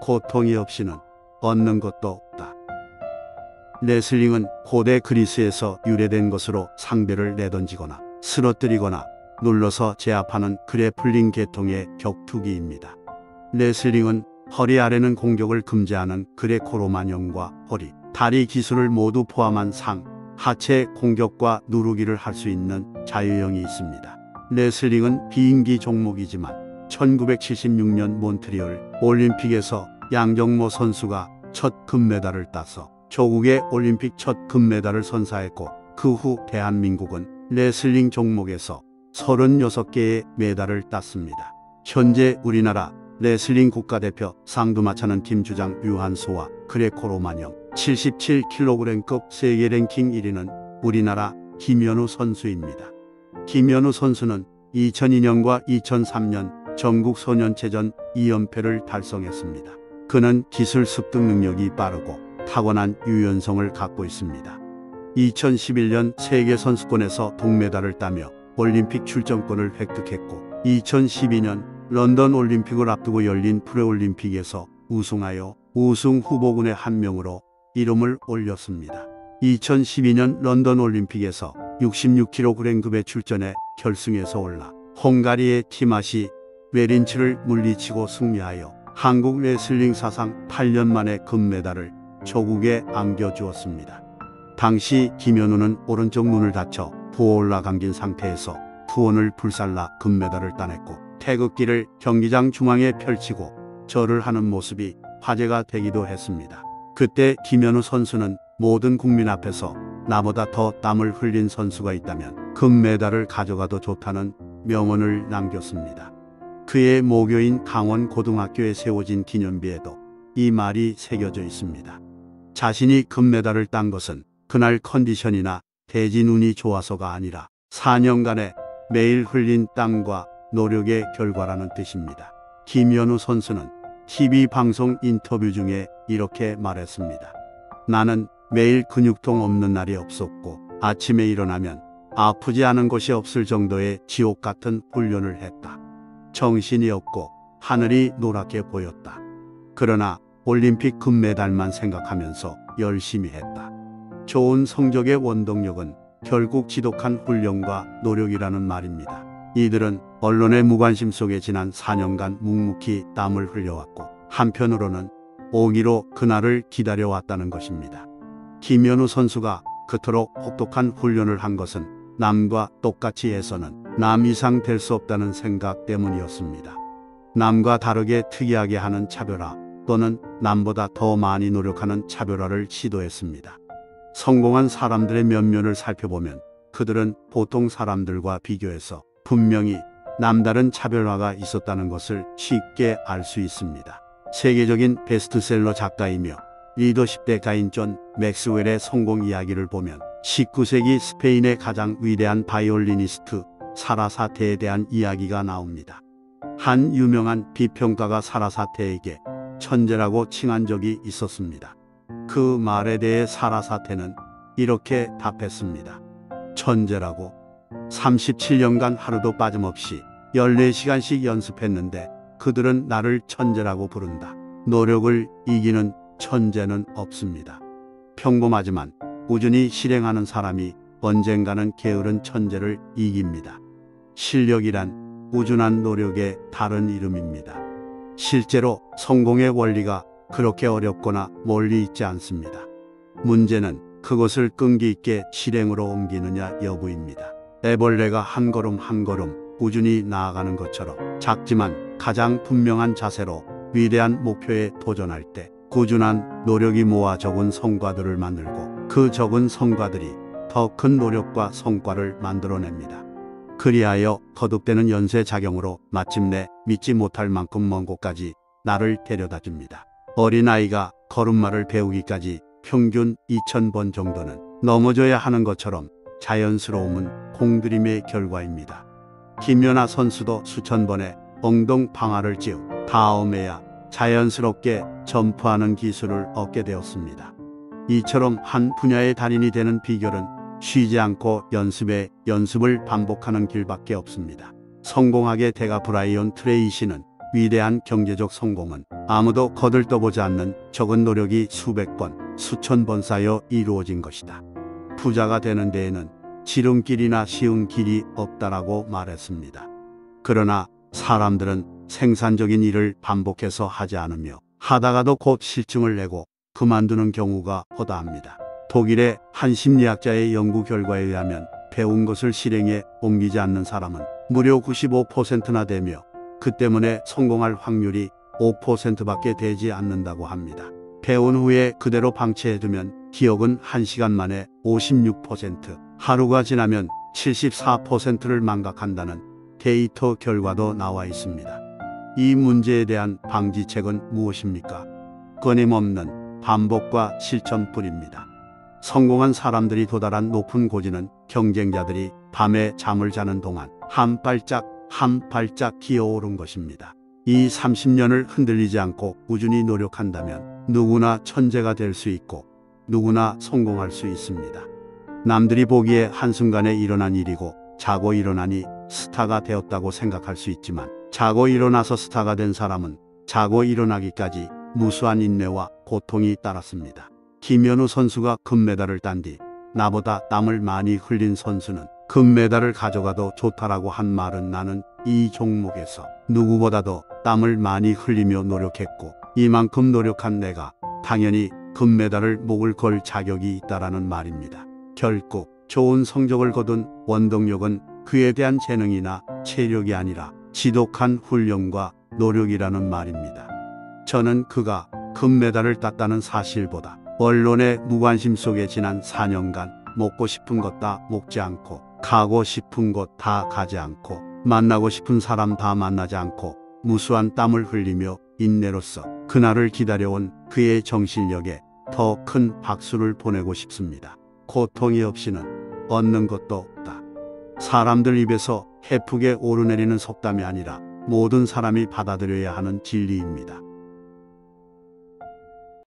고통이 없이는 얻는 것도 없다. 레슬링은 고대 그리스에서 유래된 것으로 상대를 내던지거나 쓰러뜨리거나 눌러서 제압하는 그래플링 계통의 격투기입니다. 레슬링은 허리 아래는 공격을 금지하는 그레코로만형과 허리, 다리 기술을 모두 포함한 상, 하체 공격과 누르기를 할 수 있는 자유형이 있습니다. 레슬링은 비인기 종목이지만 1976년 몬트리올 올림픽에서 양정모 선수가 첫 금메달을 따서 조국의 올림픽 첫 금메달을 선사했고, 그 후 대한민국은 레슬링 종목에서 36개의 메달을 땄습니다. 현재 우리나라 레슬링 국가대표 상두마차는 김주장 유한소와 그레코로만형 77kg급 세계 랭킹 1위는 우리나라 김연우 선수입니다. 김연우 선수는 2002년과 2003년 전국 소년체전 2연패를 달성했습니다. 그는 기술 습득 능력이 빠르고 타고난 유연성을 갖고 있습니다. 2011년 세계선수권에서 동메달을 따며 올림픽 출전권을 획득했고, 2012년 런던 올림픽을 앞두고 열린 프레올림픽에서 우승하여 우승 후보군의 한 명으로 이름을 올렸습니다. 2012년 런던 올림픽에서 66kg급에 출전해 결승에서 올라 헝가리의 티마시 웨린치를 물리치고 승리하여 한국 레슬링 사상 8년 만에 금메달을 조국에 안겨주었습니다. 당시 김연우는 오른쪽 눈을 다쳐 부어올라 감긴 상태에서 투혼을 불살라 금메달을 따냈고, 태극기를 경기장 중앙에 펼치고 절을 하는 모습이 화제가 되기도 했습니다. 그때 김연우 선수는 모든 국민 앞에서 나보다 더 땀을 흘린 선수가 있다면 금메달을 가져가도 좋다는 명언을 남겼습니다. 그의 모교인 강원고등학교에 세워진 기념비에도 이 말이 새겨져 있습니다. 자신이 금메달을 딴 것은 그날 컨디션이나 대진 운이 좋아서가 아니라 4년간의 매일 흘린 땀과 노력의 결과라는 뜻입니다. 김연우 선수는 TV 방송 인터뷰 중에 이렇게 말했습니다. 나는 매일 근육통 없는 날이 없었고, 아침에 일어나면 아프지 않은 곳이 없을 정도의 지옥 같은 훈련을 했다. 정신이 없고 하늘이 노랗게 보였다. 그러나 올림픽 금메달만 생각하면서 열심히 했다. 좋은 성적의 원동력은 결국 지독한 훈련과 노력이라는 말입니다. 이들은 언론의 무관심 속에 지난 4년간 묵묵히 땀을 흘려왔고, 한편으로는 오기로 그날을 기다려왔다는 것입니다. 김연우 선수가 그토록 혹독한 훈련을 한 것은 남과 똑같이 해서는 남 이상 될 수 없다는 생각 때문이었습니다. 남과 다르게 특이하게 하는 차별화, 또는 남보다 더 많이 노력하는 차별화를 시도했습니다. 성공한 사람들의 면면을 살펴보면 그들은 보통 사람들과 비교해서 분명히 남다른 차별화가 있었다는 것을 쉽게 알 수 있습니다. 세계적인 베스트셀러 작가이며 리더십 대가인 존 맥스웰의 성공 이야기를 보면 19세기 스페인의 가장 위대한 바이올리니스트 사라사테에 대한 이야기가 나옵니다. 한 유명한 비평가가 사라사테에게 천재라고 칭한 적이 있었습니다. 그 말에 대해 사라사테는 이렇게 답했습니다. 천재라고? 37년간 하루도 빠짐없이 14시간씩 연습했는데 그들은 나를 천재라고 부른다. 노력을 이기는 천재는 없습니다. 평범하지만 꾸준히 실행하는 사람이 언젠가는 게으른 천재를 이깁니다. 실력이란 꾸준한 노력의 다른 이름입니다. 실제로 성공의 원리가 그렇게 어렵거나 멀리 있지 않습니다. 문제는 그것을 끈기 있게 실행으로 옮기느냐 여부입니다. 애벌레가 한 걸음 한 걸음 꾸준히 나아가는 것처럼 작지만 가장 분명한 자세로 위대한 목표에 도전할 때 꾸준한 노력이 모아 적은 성과들을 만들고, 그 적은 성과들이 더 큰 노력과 성과를 만들어냅니다. 그리하여 거듭되는 연쇄작용으로 마침내 믿지 못할 만큼 먼 곳까지 나를 데려다 줍니다. 어린아이가 걸음마를 배우기까지 평균 2000번 정도는 넘어져야 하는 것처럼 자연스러움은 공들임의 결과입니다. 김연아 선수도 수천 번의 엉덩 방아를 찧은 다음에야 자연스럽게 점프하는 기술을 얻게 되었습니다. 이처럼 한 분야의 달인이 되는 비결은 쉬지 않고 연습을 반복하는 길밖에 없습니다. 성공학의 대가 브라이언 트레이시는 위대한 경제적 성공은 아무도 거들떠보지 않는 적은 노력이 수백 번, 수천 번 쌓여 이루어진 것이다. 부자가 되는 데에는 지름길이나 쉬운 길이 없다라고 말했습니다. 그러나 사람들은 생산적인 일을 반복해서 하지 않으며 하다가도 곧 실증을 내고 그만두는 경우가 허다합니다. 독일의 한 심리학자의 연구 결과에 의하면 배운 것을 실행에 옮기지 않는 사람은 무려 95%나 되며 그 때문에 성공할 확률이 5%밖에 되지 않는다고 합니다. 배운 후에 그대로 방치해두면 기억은 1시간 만에 56%, 하루가 지나면 74%를 망각한다는 데이터 결과도 나와 있습니다. 이 문제에 대한 방지책은 무엇입니까? 끊임없는 반복과 실천뿐입니다. 성공한 사람들이 도달한 높은 고지는 경쟁자들이 밤에 잠을 자는 동안 한 발짝 한 발짝 기어오른 것입니다. 이 30년을 흔들리지 않고 꾸준히 노력한다면 누구나 천재가 될 수 있고 누구나 성공할 수 있습니다. 남들이 보기에 한순간에 일어난 일이고 자고 일어나니 스타가 되었다고 생각할 수 있지만 자고 일어나서 스타가 된 사람은 자고 일어나기까지 무수한 인내와 고통이 따랐습니다. 김연우 선수가 금메달을 딴 뒤 나보다 땀을 많이 흘린 선수는 금메달을 가져가도 좋다라고 한 말은 나는 이 종목에서 누구보다도 땀을 많이 흘리며 노력했고 이만큼 노력한 내가 당연히 금메달을 목을 걸 자격이 있다라는 말입니다. 결국 좋은 성적을 거둔 원동력은 그에 대한 재능이나 체력이 아니라 지독한 훈련과 노력이라는 말입니다. 저는 그가 금메달을 땄다는 사실보다 언론의 무관심 속에 지난 4년간 먹고 싶은 것 다 먹지 않고 가고 싶은 곳 다 가지 않고 만나고 싶은 사람 다 만나지 않고 무수한 땀을 흘리며 인내로써 그날을 기다려온 그의 정신력에 더 큰 박수를 보내고 싶습니다. 고통이 없이는 얻는 것도 없다. 사람들 입에서 해프게 오르내리는 속담이 아니라 모든 사람이 받아들여야 하는 진리입니다.